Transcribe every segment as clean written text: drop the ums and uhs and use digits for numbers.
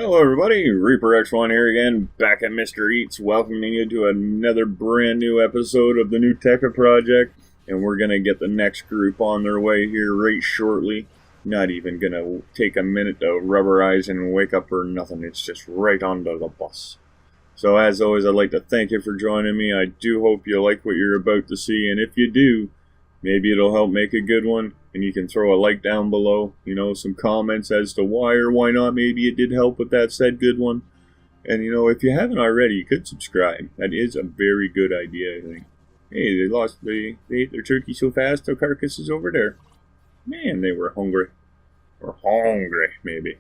Hello everybody, Reaper X1 here again, back at Mr. Eatz, welcoming you to another brand new episode of the NeuTecha project, and we're going to get the next group on their way here right shortly. Not even going to take a minute to rubberize and wake up or nothing, it's just right onto the bus. So as always, I'd like to thank you for joining me. I do hope you like what you're about to see, and if you do, maybe it'll help make a good one. And you can throw a like down below, some comments as to why or why not maybe it did help with that said good one. And if you haven't already, you could subscribe. That is a very good idea, I think. Hey, they ate their turkey so fast, their carcass is over there. Man, they were hungry. Or hungry, maybe.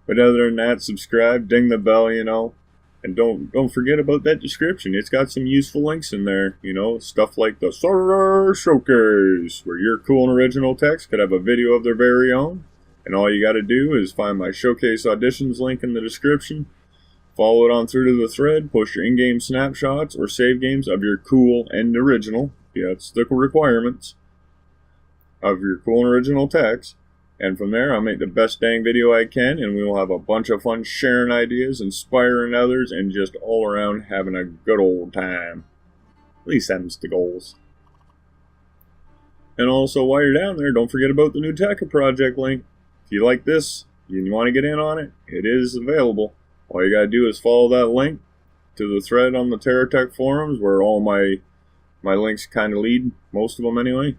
But other than that, subscribe, ding the bell, And don't forget about that description. It's got some useful links in there. Stuff like the Solar Showcase, where your cool and original text could have a video of their very own. And all you got to do is find my Showcase Auditions link in the description. Follow it on through to the thread. Post your in-game snapshots or save games of your cool and original. Yeah, it's the requirements of your cool and original text. And from there, I'll make the best dang video I can, and we will have a bunch of fun sharing ideas, inspiring others, and just all around having a good old time. At least that's the goals. And also, while you're down there, don't forget about the NeuTecha project link. If you like this, you want to get in on it, it is available. All you gotta do is follow that link to the thread on the TerraTech forums, where all my links kind of lead, most of them anyway.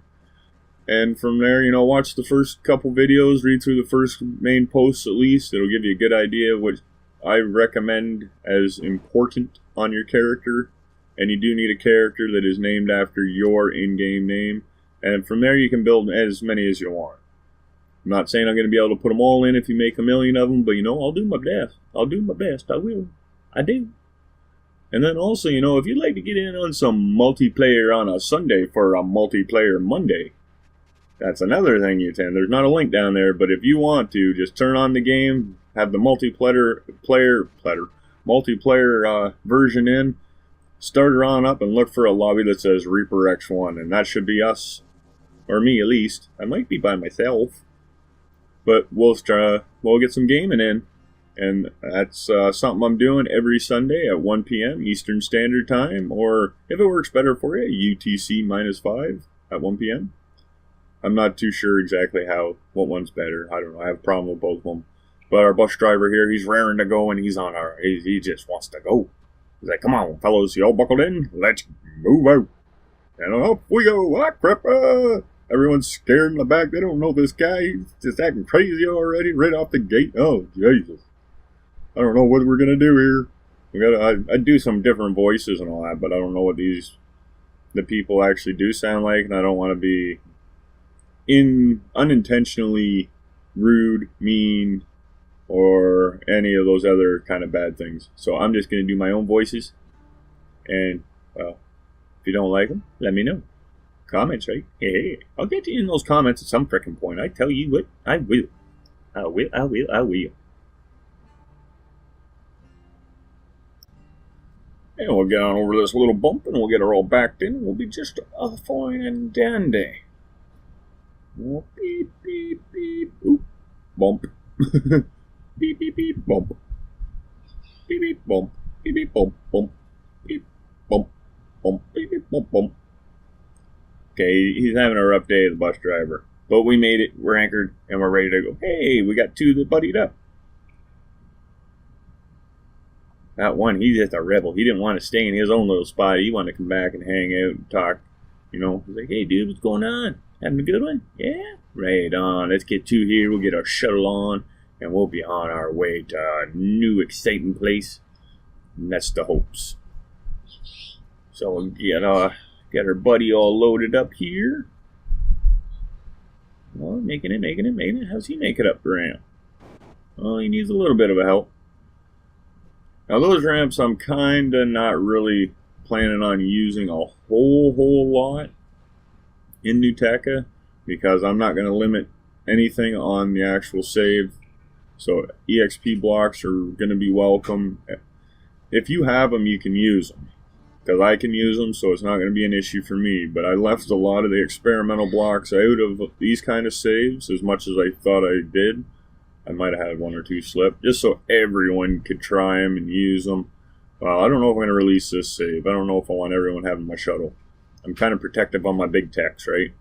And from there, watch the first couple videos, read through the first main posts at least. It'll give you a good idea of what I recommend as important on your character. And you do need a character that is named after your in-game name. And from there, you can build as many as you want. I'm not saying I'm going to be able to put them all in if you make a million of them, but I'll do my best. I'll do my best. I will. I do. And then also, if you'd like to get in on some multiplayer on a Sunday for a multiplayer Monday, that's another thing you can. There's not a link down there, but if you want to, just turn on the game, have the multiplayer version in, start her on up, and look for a lobby that says Reaper X1, and that should be us, or me at least. I might be by myself, but we'll get some gaming in, and that's something I'm doing every Sunday at 1 p.m. Eastern Standard Time, or if it works better for you, UTC-5 at 1 p.m. I'm not too sure exactly what one's better. I don't know. I have a problem with both of them. But our bus driver here, he's raring to go, and he just wants to go. He's like, come on, fellows, you all buckled in? Let's move out. And up we go. Ah, crap. Everyone's scared in the back. They don't know this guy. He's just acting crazy already right off the gate. Oh, Jesus. I don't know what we're going to do here. I do some different voices and all that, but I don't know what the people actually do sound like, and I don't want to be unintentionally rude, mean, or any of those other kind of bad things. So I'm just going to do my own voices. And, well, if you don't like them, let me know. Comments, right? Hey, I'll get you in those comments at some frickin' point. I tell you what, I will. I will. And we'll get on over this little bump, and we'll get her all backed in. We'll be just fine and dandy. Oh, beep, beep, beep. Oop. Bump. Beep, beep, beep. Bump. Beep, beep, bump. Beep, beep, bump. Bump. Beep, bump. Bump. Beep, beep, bump, bump. Okay, he's having a rough day, the bus driver. But we made it. We're anchored, and we're ready to go. Hey, we got two that buddied up. That one, he's just a rebel. He didn't want to stay in his own little spot. He wanted to come back and hang out and talk. He's like, hey, dude, what's going on? Having a good one? Yeah? Right on. Let's get two here. We'll get our shuttle on, and we'll be on our way to a new exciting place. And that's the hopes. So we'll get our buddy all loaded up here. Well, making it. How's he making up the ramp? Well, he needs a little bit of a help. Now, those ramps I'm kind of not really planning on using a whole lot in NeuTecha, because I'm not going to limit anything on the actual save. So EXP blocks are going to be welcome. If you have them, you can use them, because I can use them, so it's not going to be an issue for me. But I left a lot of the experimental blocks out of these kind of saves, as much as I thought I did. I might have had one or two slip, just so everyone could try them and use them. I don't know if I'm going to release this save. I don't know if I want everyone having my shuttle. I'm kind of protective on my big techs, right?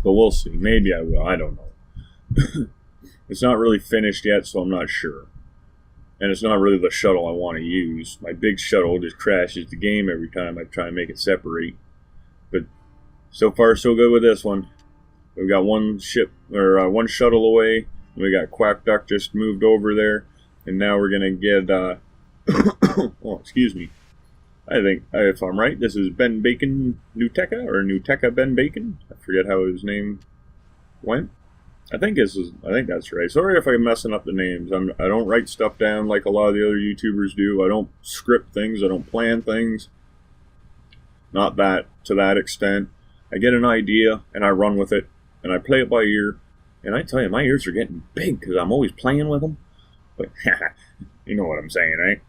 But we'll see. Maybe I will. I don't know. It's not really finished yet, so I'm not sure. And it's not really the shuttle I want to use. My big shuttle just crashes the game every time I try and make it separate. But so far, so good with this one. We've got one shuttle away. We got Quack Duck just moved over there. And now we're going to get... oh, excuse me. I think, if I'm right, this is Ben Bacon NeuTecha, or NeuTecha Ben Bacon. I forget how his name went. I think that's right. Sorry if I'm messing up the names. I don't write stuff down like a lot of the other YouTubers do. I don't script things. I don't plan things. Not that to that extent. I get an idea and I run with it and I play it by ear. And I tell you, my ears are getting big because I'm always playing with them. But you know what I'm saying, right?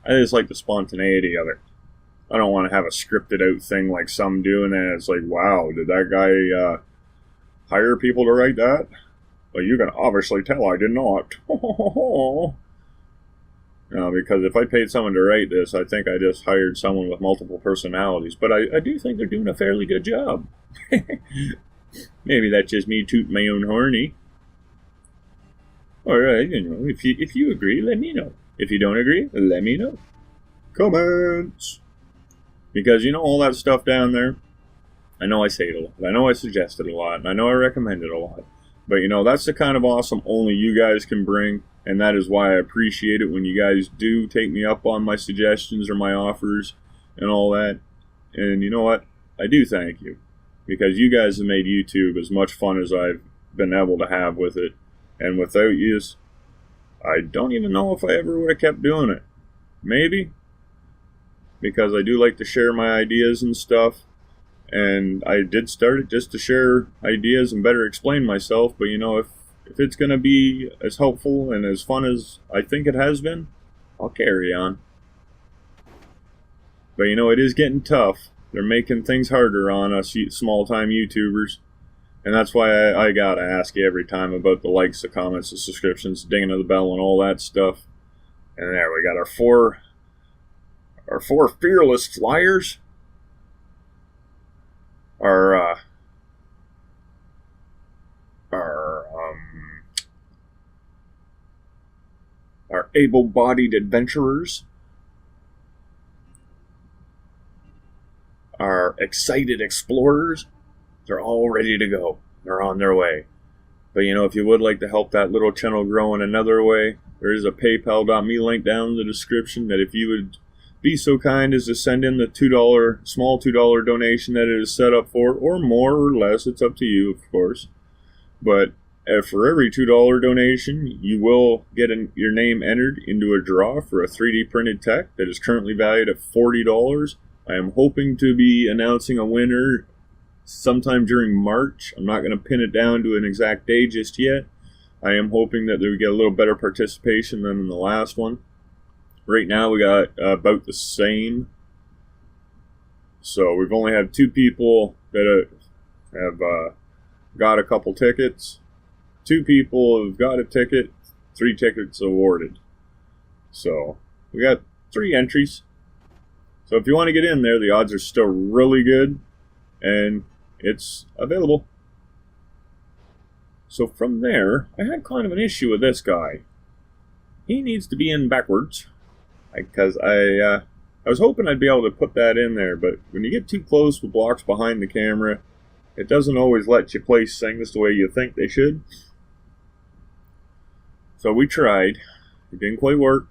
I just like the spontaneity of it. I don't want to have a scripted out thing like some do, and then it's like, wow, did that guy hire people to write that? Well, you can obviously tell I did not. No, because if I paid someone to write this, I think I just hired someone with multiple personalities. But I do think they're doing a fairly good job. Maybe that's just me tooting my own horny. All right, if you agree, let me know. If you don't agree, let me know. Comments. Because all that stuff down there, I know I say it a lot. I know I suggest it a lot. And I know I recommend it a lot. But that's the kind of awesome only you guys can bring. And that is why I appreciate it when you guys do take me up on my suggestions or my offers and all that. And you know what? I do thank you. Because you guys have made YouTube as much fun as I've been able to have with it. And without yous, I don't even know if I ever would have kept doing it. Maybe. Because I do like to share my ideas and stuff. And I did start it just to share ideas and better explain myself. But if it's going to be as helpful and as fun as I think it has been, I'll carry on. But it is getting tough. They're making things harder on us small-time YouTubers. And that's why I gotta ask you every time about the likes, the comments, the subscriptions, dinging of the bell, and all that stuff. And there we got our four fearless flyers. Our able-bodied adventurers. Our excited explorers. They're all ready to go. They're on their way. But if you would like to help that little channel grow in another way, there is a PayPal.me link down in the description that if you would be so kind as to send in the small $2 donation that it is set up for, or more or less, it's up to you, of course. But for every $2 donation, you will get your name entered into a draw for a 3D printed tech that is currently valued at $40. I am hoping to be announcing a winner sometime during March. I'm not going to pin it down to an exact day just yet. I am hoping that we get a little better participation than in the last one. Right now we got about the same. So we've only had 2 people that have got a couple tickets. 2 people have got a ticket, 3 tickets awarded. So we got 3 entries. So if you want to get in there, the odds are still really good. And it's available. So from there, I had kind of an issue with this guy. He needs to be in backwards. Because I was hoping I'd be able to put that in there. But when you get too close with blocks behind the camera, it doesn't always let you place things the way you think they should. So we tried. It didn't quite work.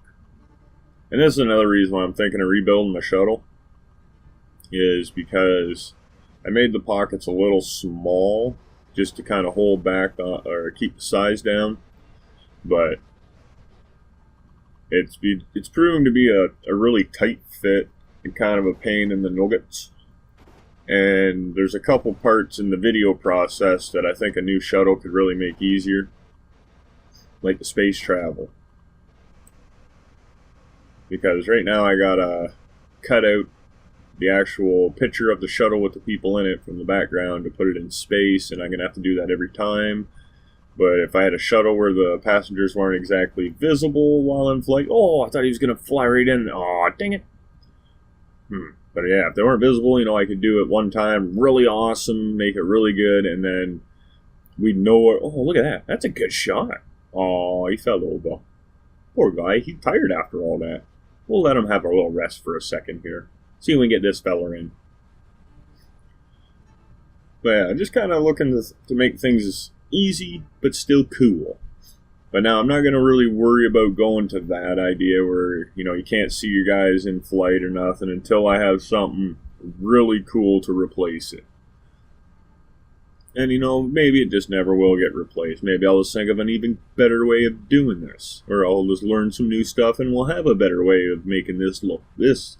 And this is another reason why I'm thinking of rebuilding the shuttle. Is because I made the pockets a little small just to kind of hold back or keep the size down. But it's proving to be a really tight fit and kind of a pain in the nuggets. And there's a couple parts in the video process that I think a new shuttle could really make easier. Like the space travel. Because right now I gotta cut out the actual picture of the shuttle with the people in it from the background to put it in space, and I'm gonna have to do that every time. But if I had a shuttle where the passengers weren't exactly visible while in flight, oh, I thought he was going to fly right in. Oh, dang it. But yeah, if they weren't visible, I could do it one time, really awesome, make it really good, and then we'd know it. Oh, look at that. That's a good shot. Oh, he fell over. Poor guy. He's tired after all that. We'll let him have a little rest for a second here. See if we can get this fella in. But yeah, just kind of looking to make things easy, but still cool. But now I'm not going to really worry about going to that idea where, you can't see your guys in flight or nothing until I have something really cool to replace it. And, maybe it just never will get replaced. Maybe I'll just think of an even better way of doing this. Or I'll just learn some new stuff and we'll have a better way of making this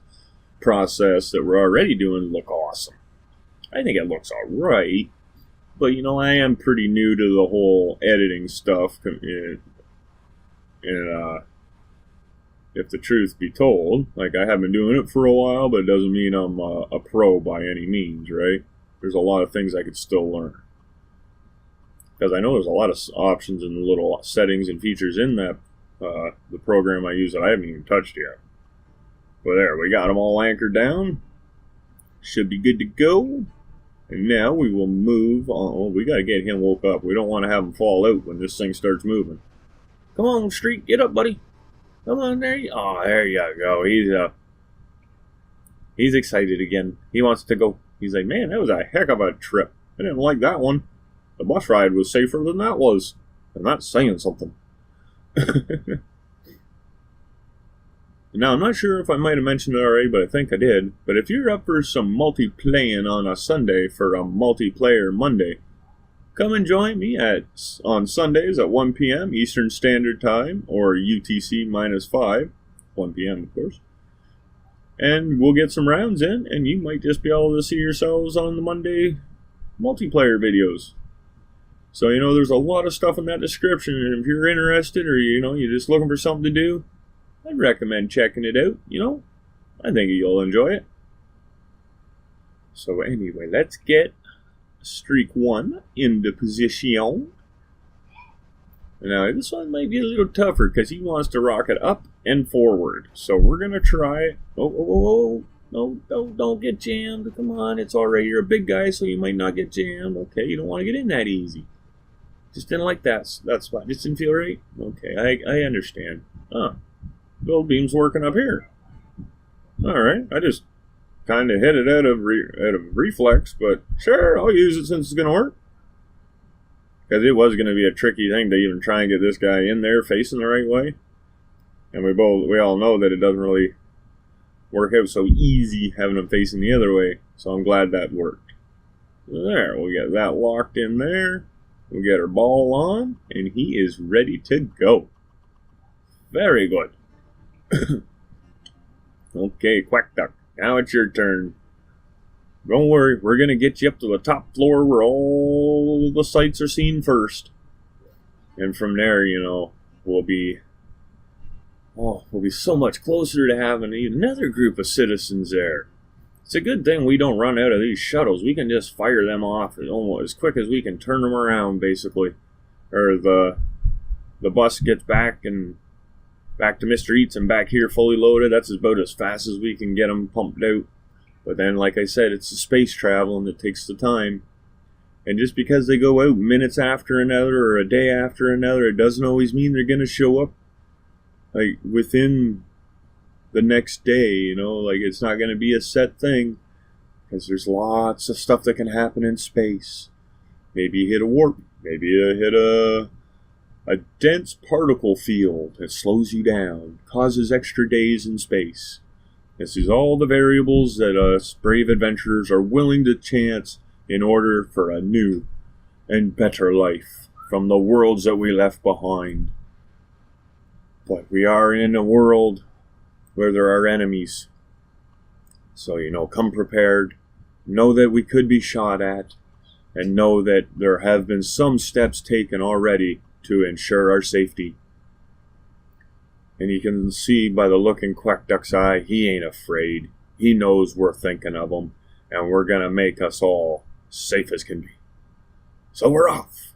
process that we're already doing look awesome. I think it looks alright. But, I am pretty new to the whole editing stuff. And if the truth be told, I have been doing it for a while, but it doesn't mean I'm a pro by any means, right? There's a lot of things I could still learn. Because I know there's a lot of options and little settings and features in that the program I use that I haven't even touched yet. But there, we got them all anchored down. Should be good to go. And now we will move on. We got to get him woke up. We don't want to have him fall out when this thing starts moving. Come on, Street. Get up, buddy. Come on, there you there you go. He's excited again. He wants to go. He's like, man, that was a heck of a trip. I didn't like that one. The bus ride was safer than that was. And that's saying something. Now, I'm not sure if I might have mentioned it already, but I think I did. But if you're up for some multi-playing on a Sunday for a multiplayer Monday, come and join me on Sundays at 1 p.m. Eastern Standard Time, or UTC -5, 1 p.m. of course. And we'll get some rounds in, and you might just be able to see yourselves on the Monday multiplayer videos. So, there's a lot of stuff in that description, and if you're interested or, you're just looking for something to do, I'd recommend checking it out, I think you'll enjoy it. So anyway, let's get Streak 1 into position. Now, this one might be a little tougher because he wants to rocket up and forward. So we're going to try it. Oh. No, don't get jammed. Come on, it's all right. You're a big guy, so you might not get jammed. Okay, you don't want to get in that easy. Just didn't like that. That's why. Just didn't feel right? Okay, I understand. Build beam's working up here. Alright, I just kind of hit it out of reflex, but sure, I'll use it since it's going to work. Because it was going to be a tricky thing to even try and get this guy in there facing the right way. And we all know that it doesn't really work out so easy having him facing the other way, so I'm glad that worked. There, we'll get that locked in there. We'll get our ball on, and he is ready to go. Very good. Okay, Quack Duck, now it's your turn. Don't worry, we're going to get you up to the top floor where all the sights are seen first. And from there, we'll be so much closer to having another group of citizens there. It's a good thing we don't run out of these shuttles. We can just fire them off almost as quick as we can turn them around, basically. Or the bus gets back to Mr. Eatz and back here fully loaded. That's about as fast as we can get them pumped out. But then, like I said, it's a space travel and it takes the time. And just because they go out minutes after another or a day after another, it doesn't always mean they're going to show up within the next day, it's not going to be a set thing. Because there's lots of stuff that can happen in space. Maybe you hit a warp. Maybe you hit a dense particle field that slows you down, causes extra days in space. This is all the variables that us brave adventurers are willing to chance in order for a new and better life from the worlds that we left behind. But we are in a world where there are enemies. So, come prepared. Know that we could be shot at. And know that there have been some steps taken already to ensure our safety. And you can see by the look in Quack Duck's eye, he ain't afraid. He knows we're thinking of him, and we're going to make us all safe as can be. So we're off.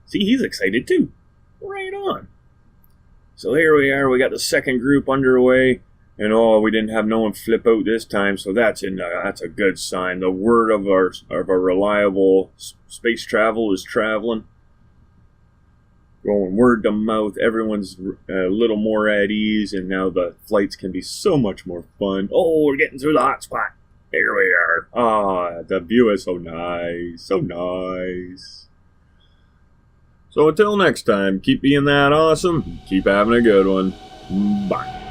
See, he's excited too. Right on. So here we are. We got the second group underway. And we didn't have no one flip out this time, so that's a good sign. The word of our reliable space travel is traveling. Going word to mouth, everyone's a little more at ease, and now the flights can be so much more fun. Oh, we're getting through the hot spot. Here we are. Ah, the view is so nice, so nice. So until next time, keep being that awesome. Keep having a good one. Bye.